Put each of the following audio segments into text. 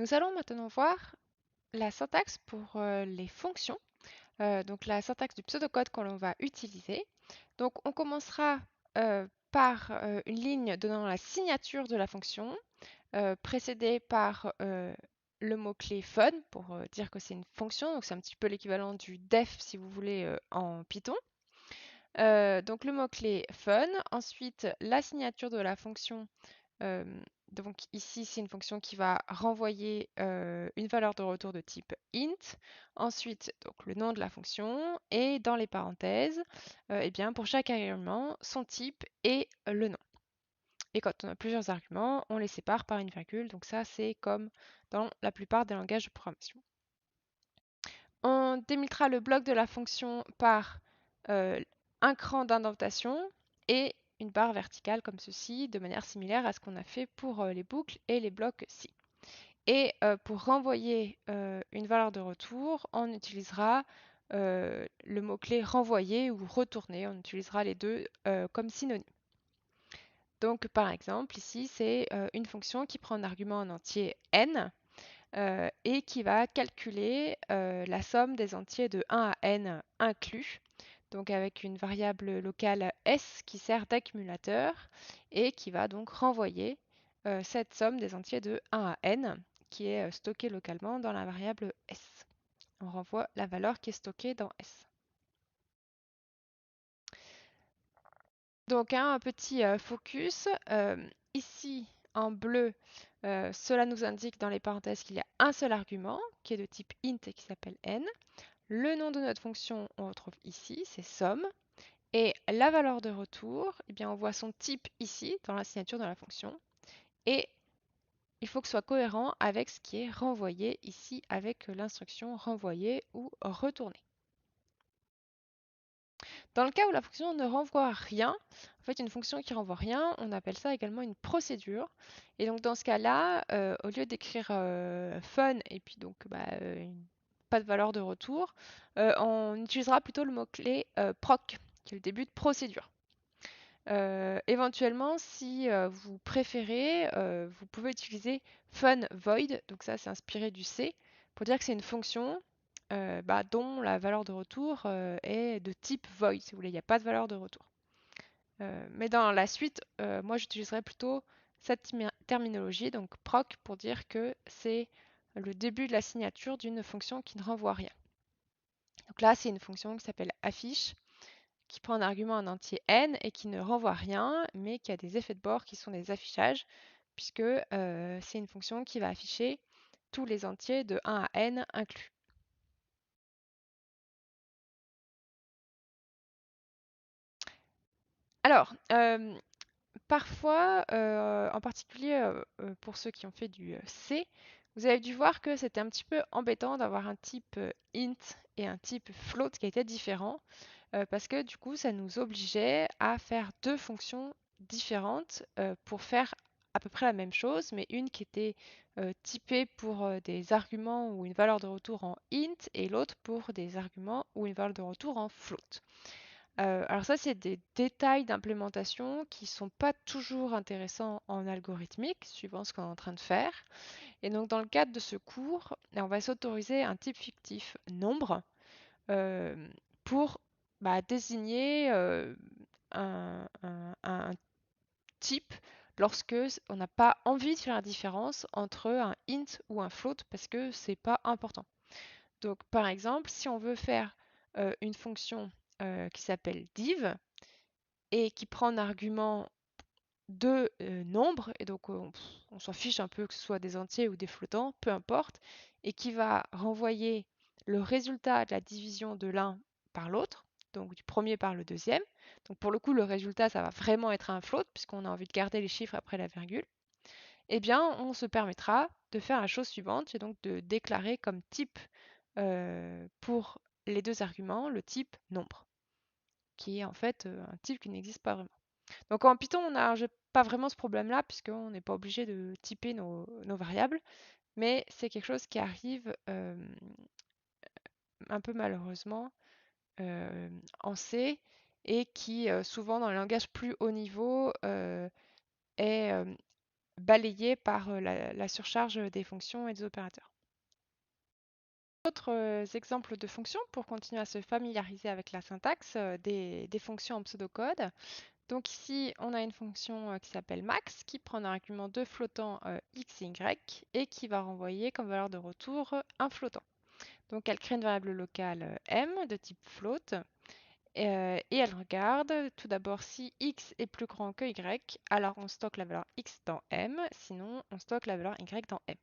Nous allons maintenant voir la syntaxe pour les fonctions, donc la syntaxe du pseudocode que l'on va utiliser. Donc on commencera par une ligne donnant la signature de la fonction, précédée par le mot-clé fun pour dire que c'est une fonction, donc c'est un petit peu l'équivalent du def si vous voulez en Python. Donc le mot-clé fun, ensuite la signature de la fonction. Euh, donc ici, c'est une fonction qui va renvoyer une valeur de retour de type int. Ensuite, donc le nom de la fonction et dans les parenthèses, eh bien, pour chaque argument, son type et le nom. Et quand on a plusieurs arguments, on les sépare par une virgule. Donc ça, c'est comme dans la plupart des langages de programmation. On délimitera le bloc de la fonction par un cran d'indentation et une barre verticale comme ceci, de manière similaire à ce qu'on a fait pour les boucles et les blocs si. Et pour renvoyer une valeur de retour, on utilisera le mot-clé renvoyer ou retourner. On utilisera les deux comme synonymes. Donc par exemple, ici, c'est une fonction qui prend un argument en entier n et qui va calculer la somme des entiers de 1 à n inclus, donc avec une variable locale s qui sert d'accumulateur et qui va donc renvoyer cette somme des entiers de 1 à n qui est stockée localement dans la variable s. On renvoie la valeur qui est stockée dans s. Donc un petit focus. Ici, en bleu, cela nous indique dans les parenthèses qu'il y a un seul argument qui est de type int et qui s'appelle n. Le nom de notre fonction, on retrouve ici, c'est somme. Et la valeur de retour, eh bien, on voit son type ici, dans la signature de la fonction. Et il faut que ce soit cohérent avec ce qui est renvoyé ici, avec l'instruction renvoyer ou retourner. Dans le cas où la fonction ne renvoie rien, en fait, une fonction qui renvoie rien, on appelle ça également une procédure. Et donc, dans ce cas-là, au lieu d'écrire fun et puis donc pas de valeur de retour, on utilisera plutôt le mot-clé proc, qui est le début de procédure. Éventuellement, si vous préférez, vous pouvez utiliser fun void, donc ça c'est inspiré du C, pour dire que c'est une fonction dont la valeur de retour est de type void, si vous voulez, il n'y a pas de valeur de retour. Mais dans la suite, moi j'utiliserai plutôt cette terminologie, donc proc, pour dire que c'est le début de la signature d'une fonction qui ne renvoie rien. Donc là, c'est une fonction qui s'appelle affiche, qui prend un argument en entier n et qui ne renvoie rien, mais qui a des effets de bord qui sont des affichages, puisque c'est une fonction qui va afficher tous les entiers de 1 à n inclus. Alors, parfois, en particulier pour ceux qui ont fait du C, vous avez dû voir que c'était un petit peu embêtant d'avoir un type int et un type float qui étaient différents, parce que du coup, ça nous obligeait à faire deux fonctions différentes pour faire à peu près la même chose, mais une qui était typée pour des arguments ou une valeur de retour en int et l'autre pour des arguments ou une valeur de retour en float. Alors ça, c'est des détails d'implémentation qui ne sont pas toujours intéressants en algorithmique, suivant ce qu'on est en train de faire. Et donc, dans le cadre de ce cours, on va s'autoriser un type fictif nombre euh, pour désigner un type lorsque on n'a pas envie de faire la différence entre un int ou un float parce que c'est pas important. Donc, par exemple, si on veut faire une fonction qui s'appelle div, et qui prend un argument de nombre, et donc on s'en fiche un peu que ce soit des entiers ou des flottants, peu importe, et qui va renvoyer le résultat de la division de l'un par l'autre, donc du premier par le deuxième. Donc pour le coup, le résultat, ça va vraiment être un float, puisqu'on a envie de garder les chiffres après la virgule. Eh bien, on se permettra de faire la chose suivante, et donc de déclarer comme type pour les deux arguments le type nombre, qui est en fait un type qui n'existe pas vraiment. Donc en Python, on n'a pas vraiment ce problème-là, puisqu'on n'est pas obligé de typer nos variables, mais c'est quelque chose qui arrive un peu malheureusement en C et qui souvent dans les langages plus haut niveau est balayé par la surcharge des fonctions et des opérateurs. D'autres exemples de fonctions pour continuer à se familiariser avec la syntaxe des fonctions en pseudocode. Donc ici, on a une fonction qui s'appelle max, qui prend un argument de flottant x, y, et qui va renvoyer comme valeur de retour un flottant. Donc elle crée une variable locale m de type float, et elle regarde tout d'abord si x est plus grand que y, alors on stocke la valeur x dans m, sinon on stocke la valeur y dans m.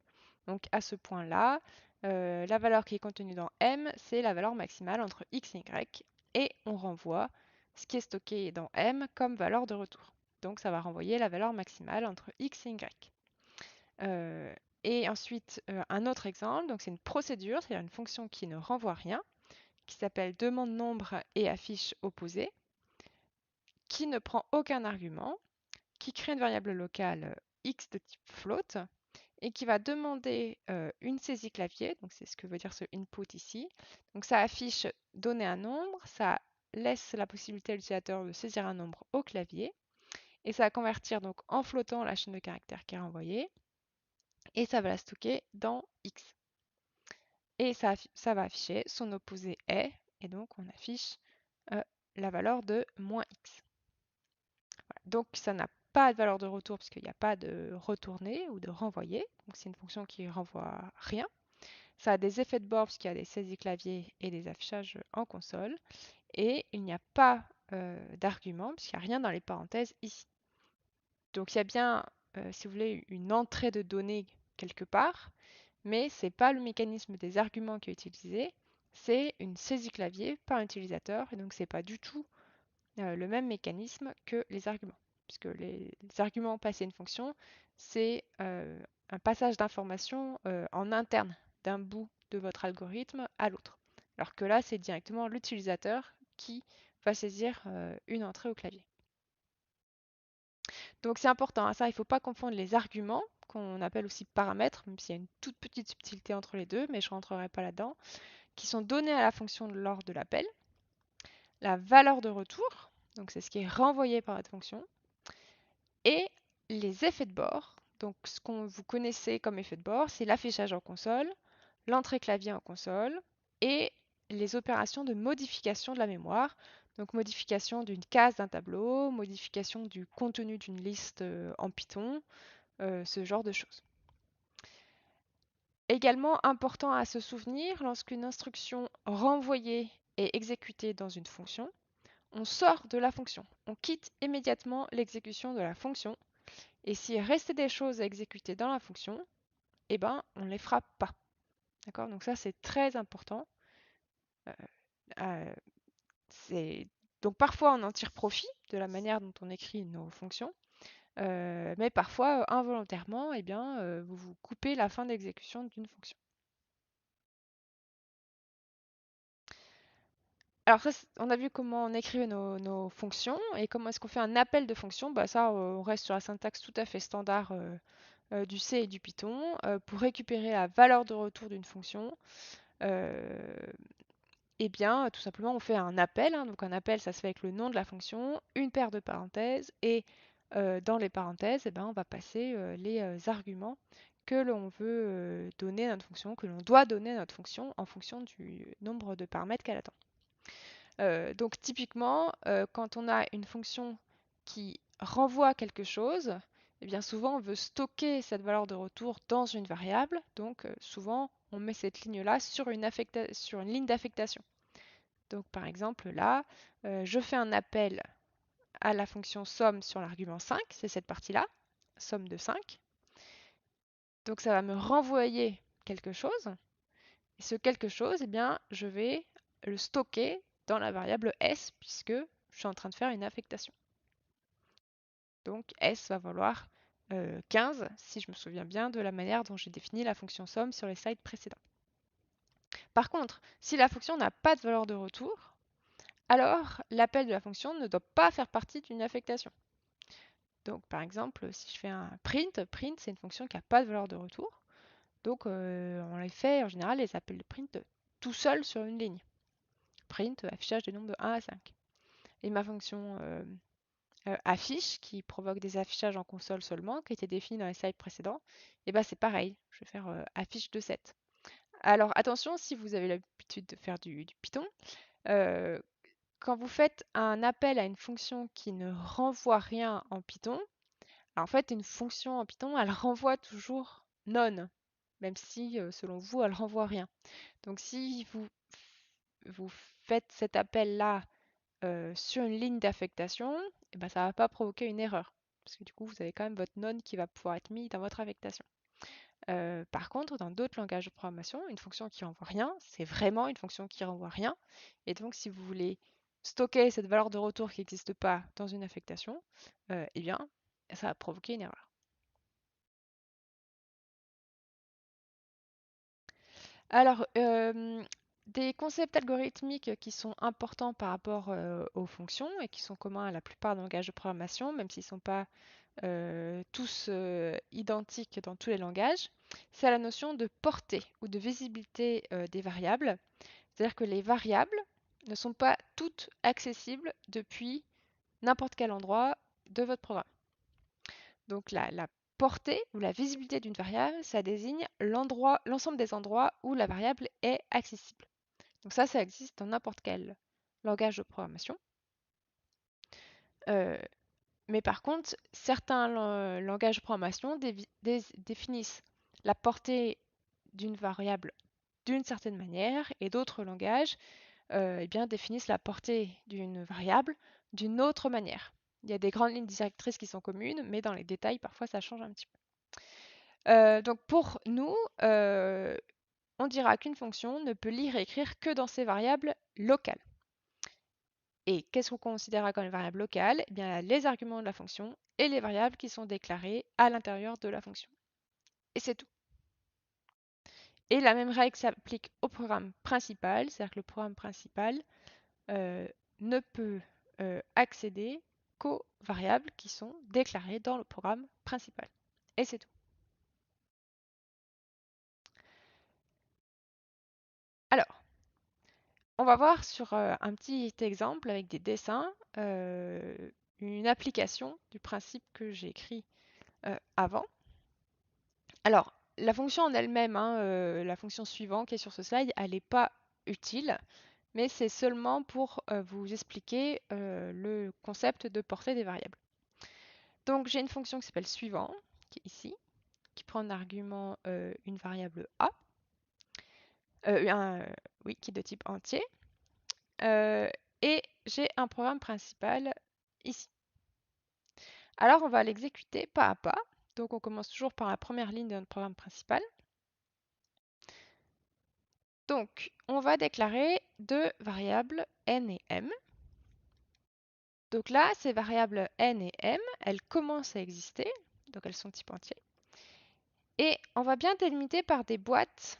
Donc à ce point-là, la valeur qui est contenue dans m, c'est la valeur maximale entre x et y, et on renvoie ce qui est stocké dans m comme valeur de retour. Donc ça va renvoyer la valeur maximale entre x et y. Et ensuite, un autre exemple, donc c'est une procédure, c'est-à-dire une fonction qui ne renvoie rien, qui s'appelle demande nombre et affiche opposé, qui ne prend aucun argument, qui crée une variable locale x de type float et qui va demander une saisie clavier, donc c'est ce que veut dire ce input ici. Donc ça affiche donner un nombre, ça laisse la possibilité à l'utilisateur de saisir un nombre au clavier et ça va convertir donc en flottant la chaîne de caractères qui est renvoyée et ça va la stocker dans x. Et ça va afficher son opposé est et donc on affiche la valeur de moins x. Donc ça n'a pas de valeur de retour puisqu'il n'y a pas de retourner ou de renvoyer. Donc c'est une fonction qui renvoie rien. Ça a des effets de bord puisqu'il y a des saisies clavier et des affichages en console. Et il n'y a pas d'argument puisqu'il n'y a rien dans les parenthèses ici. Donc il y a bien, si vous voulez, une entrée de données quelque part, mais ce n'est pas le mécanisme des arguments qui est utilisé, c'est une saisie clavier par l'utilisateur, et donc ce n'est pas du tout le même mécanisme que les arguments. Puisque les arguments passés à une fonction, c'est un passage d'informations en interne d'un bout de votre algorithme à l'autre. Alors que là, c'est directement l'utilisateur qui va saisir une entrée au clavier. Donc c'est important, hein, ça, il ne faut pas confondre les arguments, qu'on appelle aussi paramètres, même s'il y a une toute petite subtilité entre les deux, mais je ne rentrerai pas là-dedans, qui sont donnés à la fonction lors de l'appel, la valeur de retour, donc c'est ce qui est renvoyé par votre fonction, et les effets de bord. Donc ce qu'on vous connaissez comme effet de bord, c'est l'affichage en console, l'entrée clavier en console et les opérations de modification de la mémoire. Donc modification d'une case d'un tableau, modification du contenu d'une liste en Python, ce genre de choses. Également important à se souvenir, lorsqu'une instruction renvoyée est exécutée dans une fonction, on sort de la fonction. On quitte immédiatement l'exécution de la fonction. Et s'il restait des choses à exécuter dans la fonction, eh ben, on ne les fera pas. D'accord? Donc ça, c'est très important. Euh, donc parfois, on en tire profit de la manière dont on écrit nos fonctions. Mais parfois, involontairement, eh bien, vous vous coupez la fin d'exécution d'une fonction. Alors ça, on a vu comment on écrivait nos fonctions et comment est-ce qu'on fait un appel de fonction. Bah ça, on reste sur la syntaxe tout à fait standard du C et du Python. Pour récupérer la valeur de retour d'une fonction, eh bien, tout simplement, on fait un appel, hein. Donc un appel, ça se fait avec le nom de la fonction, une paire de parenthèses, et dans les parenthèses, eh ben, on va passer les arguments que l'on veut donner à notre fonction, que l'on doit donner à notre fonction en fonction du nombre de paramètres qu'elle attend. Donc typiquement, quand on a une fonction qui renvoie quelque chose, eh bien souvent on veut stocker cette valeur de retour dans une variable. Donc souvent on met cette ligne-là sur sur une ligne d'affectation. Donc par exemple là, je fais un appel à la fonction somme sur l'argument 5, c'est cette partie-là, somme de 5. Donc ça va me renvoyer quelque chose. Et ce quelque chose, eh bien, je vais le stocker dans la variable s puisque je suis en train de faire une affectation. Donc s va valoir 15 si je me souviens bien de la manière dont j'ai défini la fonction somme sur les slides précédents. Par contre, si la fonction n'a pas de valeur de retour, alors l'appel de la fonction ne doit pas faire partie d'une affectation. Donc par exemple, si je fais un print, print c'est une fonction qui n'a pas de valeur de retour. Donc on les fait en général les appels de print tout seul sur une ligne. Print, affichage des nombres de 1 à 5. Et ma fonction affiche qui provoque des affichages en console seulement, qui étaient définis dans les slides précédents, et ben c'est pareil. Je vais faire affiche de 7. Alors attention, si vous avez l'habitude de faire du Python, euh, quand vous faites un appel à une fonction qui ne renvoie rien en Python, alors en fait une fonction en Python, elle renvoie toujours none, même si selon vous, elle renvoie rien. Donc si vous faites cet appel-là sur une ligne d'affectation, eh ben, ça ne va pas provoquer une erreur. Parce que du coup, vous avez quand même votre none qui va pouvoir être mis dans votre affectation. Par contre, dans d'autres langages de programmation, une fonction qui renvoie rien, c'est vraiment une fonction qui renvoie rien. Et donc, si vous voulez stocker cette valeur de retour qui n'existe pas dans une affectation, eh bien, ça va provoquer une erreur. Alors, des concepts algorithmiques qui sont importants par rapport aux fonctions et qui sont communs à la plupart des langages de programmation, même s'ils ne sont pas tous identiques dans tous les langages, c'est la notion de portée ou de visibilité des variables. C'est-à-dire que les variables ne sont pas toutes accessibles depuis n'importe quel endroit de votre programme. Donc la portée ou la visibilité d'une variable, ça désigne l'ensemble des endroits où la variable est accessible. Donc ça existe dans n'importe quel langage de programmation. Euh, Mais par contre, certains langages de programmation définissent la portée d'une variable d'une certaine manière et d'autres langages eh bien, définissent la portée d'une variable d'une autre manière. Il y a des grandes lignes directrices qui sont communes, mais dans les détails, parfois, ça change un petit peu. Donc pour nous, on dira qu'une fonction ne peut lire et écrire que dans ses variables locales. Et qu'est-ce qu'on considère comme une variable locale? Eh bien, les arguments de la fonction et les variables qui sont déclarées à l'intérieur de la fonction. Et c'est tout. Et la même règle s'applique au programme principal, c'est-à-dire que le programme principal euh, ne peut accéder qu'aux variables qui sont déclarées dans le programme principal. Et c'est tout. Alors, on va voir sur un petit exemple avec des dessins une application du principe que j'ai écrit avant. Alors, la fonction en elle-même, hein, la fonction suivante qui est sur ce slide, elle n'est pas utile, mais c'est seulement pour vous expliquer le concept de portée des variables. Donc, j'ai une fonction qui s'appelle suivant, qui est ici, qui prend en argument une variable a, oui, qui est de type entier, euh, et j'ai un programme principal ici. Alors, on va l'exécuter pas à pas. Donc, on commence toujours par la première ligne de notre programme principal. Donc, on va déclarer deux variables n et m. Donc là, ces variables n et m, elles commencent à exister, donc elles sont type entier. Et on va bien délimiter par des boîtes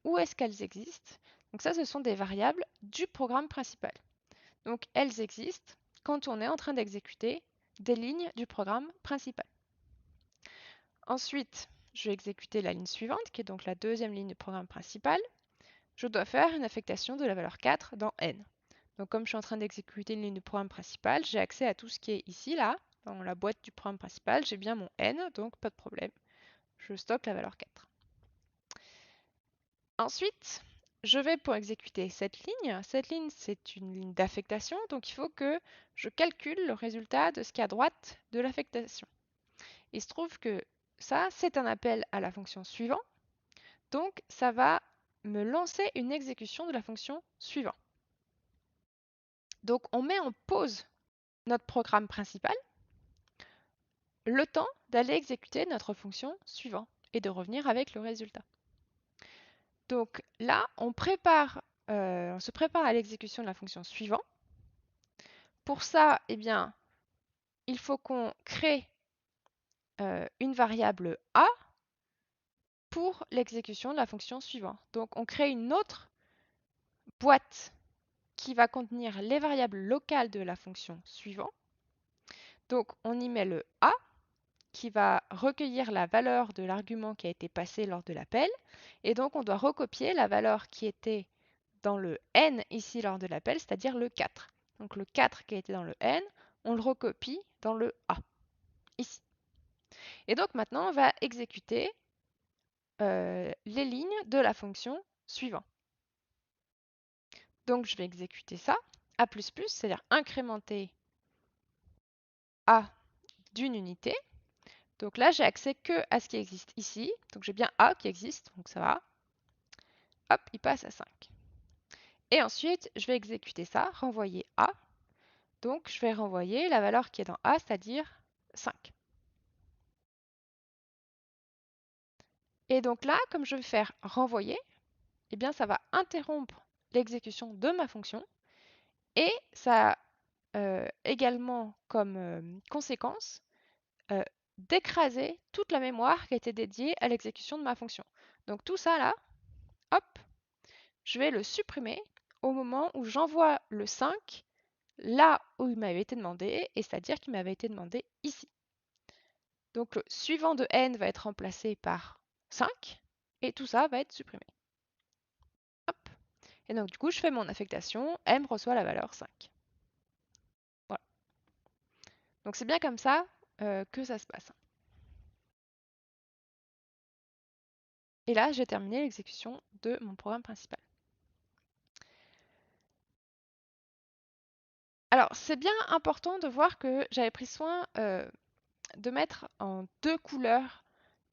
où est-ce qu'elles existent. Donc ça, ce sont des variables du programme principal. Donc elles existent quand on est en train d'exécuter des lignes du programme principal. Ensuite, je vais exécuter la ligne suivante, qui est donc la deuxième ligne du programme principal. Je dois faire une affectation de la valeur 4 dans n. Donc comme je suis en train d'exécuter une ligne du programme principal, j'ai accès à tout ce qui est ici, là, dans la boîte du programme principal. J'ai bien mon n, donc pas de problème. Je stocke la valeur 4. Ensuite, je vais pour exécuter cette ligne. Cette ligne, c'est une ligne d'affectation, donc il faut que je calcule le résultat de ce qui est à droite de l'affectation. Il se trouve que ça, c'est un appel à la fonction suivant, donc ça va me lancer une exécution de la fonction suivant. Donc on met en pause notre programme principal le temps d'aller exécuter notre fonction suivant et de revenir avec le résultat. Donc là, on se prépare à l'exécution de la fonction suivant. Pour ça, eh bien, il faut qu'on crée une variable a pour l'exécution de la fonction suivante. Donc on crée une autre boîte qui va contenir les variables locales de la fonction suivante. Donc on y met le a qui va recueillir la valeur de l'argument qui a été passé lors de l'appel. Et donc on doit recopier la valeur qui était dans le n ici lors de l'appel, c'est-à-dire le 4. Donc le 4 qui a été dans le n, on le recopie dans le A, ici. Et donc maintenant, on va exécuter les lignes de la fonction suivante. Donc je vais exécuter ça, A++, c'est-à-dire incrémenter A d'une unité. Donc là, j'ai accès que à ce qui existe ici. Donc j'ai bien A qui existe, donc ça va. Hop, il passe à 5. Et ensuite, je vais exécuter ça, renvoyer A. Donc je vais renvoyer la valeur qui est dans A, c'est-à-dire 5. Et donc là, comme je vais faire renvoyer, eh bien ça va interrompre l'exécution de ma fonction et ça a également comme conséquence euh, d'écraser toute la mémoire qui a été dédiée à l'exécution de ma fonction. Donc tout ça là, hop, je vais le supprimer au moment où j'envoie le 5 là où il m'avait été demandé, et c'est-à-dire qu'il m'avait été demandé ici. Donc le suivant de n va être remplacé par 5 et tout ça va être supprimé. Hop. Et donc du coup, je fais mon affectation, m reçoit la valeur 5. Voilà. Donc c'est bien comme ça que ça se passe. Et là, j'ai terminé l'exécution de mon programme principal. Alors, c'est bien important de voir que j'avais pris soin de mettre en deux couleurs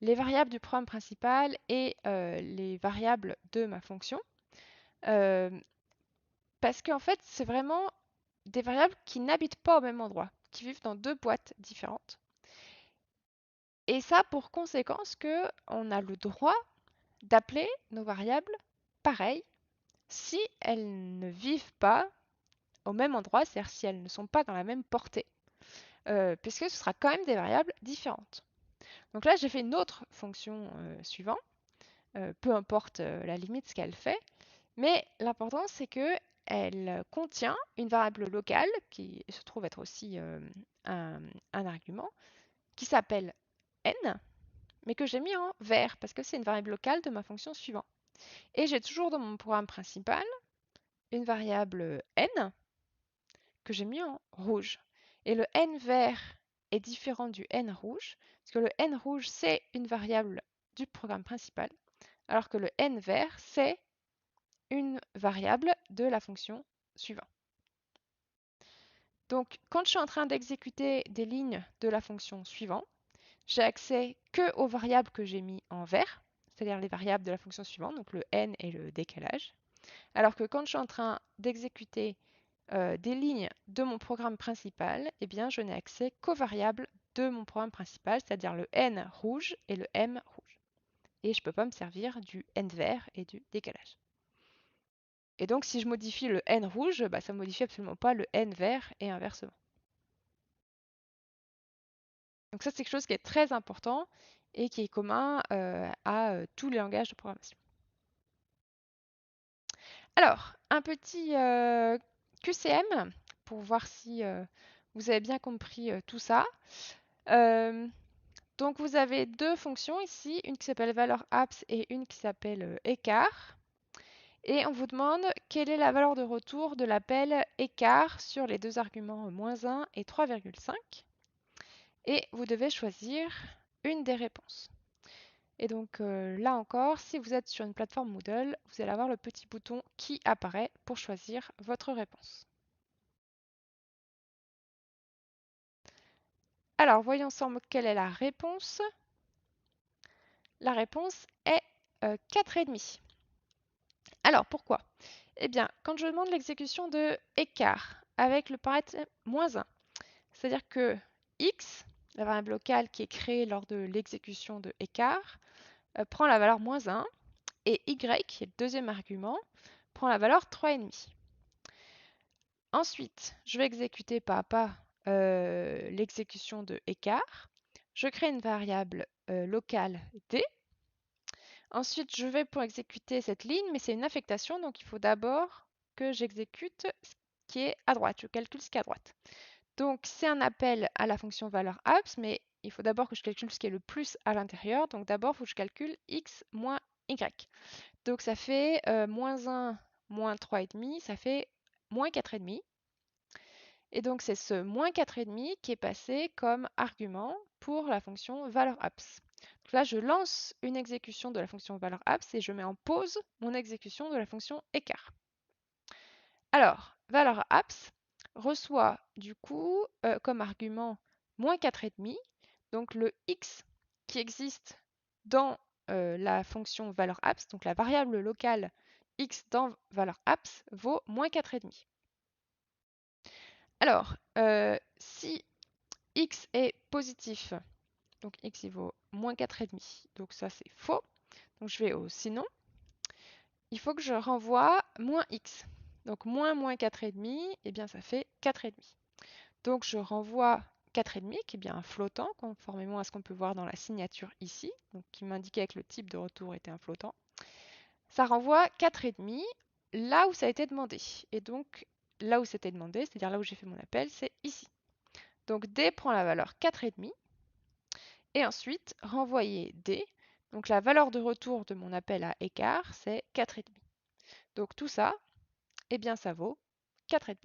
les variables du programme principal et les variables de ma fonction. Euh, Parce qu'en fait, c'est vraiment des variables qui n'habitent pas au même endroit, qui vivent dans deux boîtes différentes. Et ça a pour conséquence qu'on a le droit d'appeler nos variables pareilles si elles ne vivent pas au même endroit, c'est-à-dire si elles ne sont pas dans la même portée, puisque ce sera quand même des variables différentes. Donc là, j'ai fait une autre fonction suivante, peu importe la limite ce qu'elle fait, mais l'important c'est que elle contient une variable locale qui se trouve être aussi un, un argument qui s'appelle n, mais que j'ai mis en vert parce que c'est une variable locale de ma fonction suivante. Et j'ai toujours dans mon programme principal une variable n que j'ai mis en rouge. Et le n vert est différent du n rouge, parce que le n rouge, c'est une variable du programme principal, alors que le n vert, c'est une variable de la fonction suivante. Donc, quand je suis en train d'exécuter des lignes de la fonction suivante, j'ai accès que aux variables que j'ai mis en vert, c'est-à-dire les variables de la fonction suivante, donc le n et le décalage. Alors que quand je suis en train d'exécuter des lignes de mon programme principal, eh bien, je n'ai accès qu'aux variables de mon programme principal, c'est-à-dire le n rouge et le m rouge. Et je ne peux pas me servir du n vert et du décalage. Et donc, si je modifie le n rouge, bah, ça ne modifie absolument pas le n vert et inversement. Donc ça, c'est quelque chose qui est très important et qui est commun à tous les langages de programmation. Alors, un petit QCM pour voir si vous avez bien compris tout ça. Euh, donc vous avez deux fonctions ici, une qui s'appelle valeur abs et une qui s'appelle écart. Et on vous demande quelle est la valeur de retour de l'appel écart sur les deux arguments -1 et 3,5. Et vous devez choisir une des réponses. Et donc là encore, si vous êtes sur une plateforme Moodle, vous allez avoir le petit bouton qui apparaît pour choisir votre réponse. Alors, voyons ensemble quelle est la réponse. La réponse est 4,5. Alors, pourquoi? Eh bien, quand je demande l'exécution de écart avec le paramètre -1, c'est-à-dire que x, la variable locale qui est créée lors de l'exécution de écart, prend la valeur -1 et y, qui est le deuxième argument, prend la valeur 3,5. Ensuite, je vais exécuter pas à pas l'exécution de écart. Je crée une variable locale d. Ensuite, je vais pour exécuter cette ligne, mais c'est une affectation, donc il faut d'abord que j'exécute ce qui est à droite. Je calcule ce qui est à droite. Donc, c'est un appel à la fonction valeur abs, mais il faut d'abord que je calcule ce qui est le plus à l'intérieur. Donc, d'abord, il faut que je calcule x moins y. Donc, ça fait -1 moins 3,5, ça fait -4,5. Et donc, c'est ce moins 4,5 qui est passé comme argument pour la fonction valeur_abs. Donc là, je lance une exécution de la fonction valeur_abs et je mets en pause mon exécution de la fonction écart. Alors, valeur_abs reçoit du coup comme argument moins 4,5, donc le x qui existe dans la fonction valeur_abs, donc la variable locale x dans valeur_abs vaut moins 4,5. Alors, si x est positif, donc x il vaut moins 4,5, donc ça c'est faux. Donc je vais au sinon. Il faut que je renvoie moins x. Donc moins 4,5, eh bien ça fait 4,5. Donc je renvoie 4,5, qui est bien un flottant, conformément à ce qu'on peut voir dans la signature ici, donc qui m'indiquait que le type de retour était un flottant. Ça renvoie 4,5 là où ça a été demandé. Et donc là où c'était demandé, c'est-à-dire là où j'ai fait mon appel, c'est ici. Donc D prend la valeur 4,5 et ensuite renvoyer D. Donc la valeur de retour de mon appel à écart, c'est 4,5. Donc tout ça, eh bien ça vaut 4,5.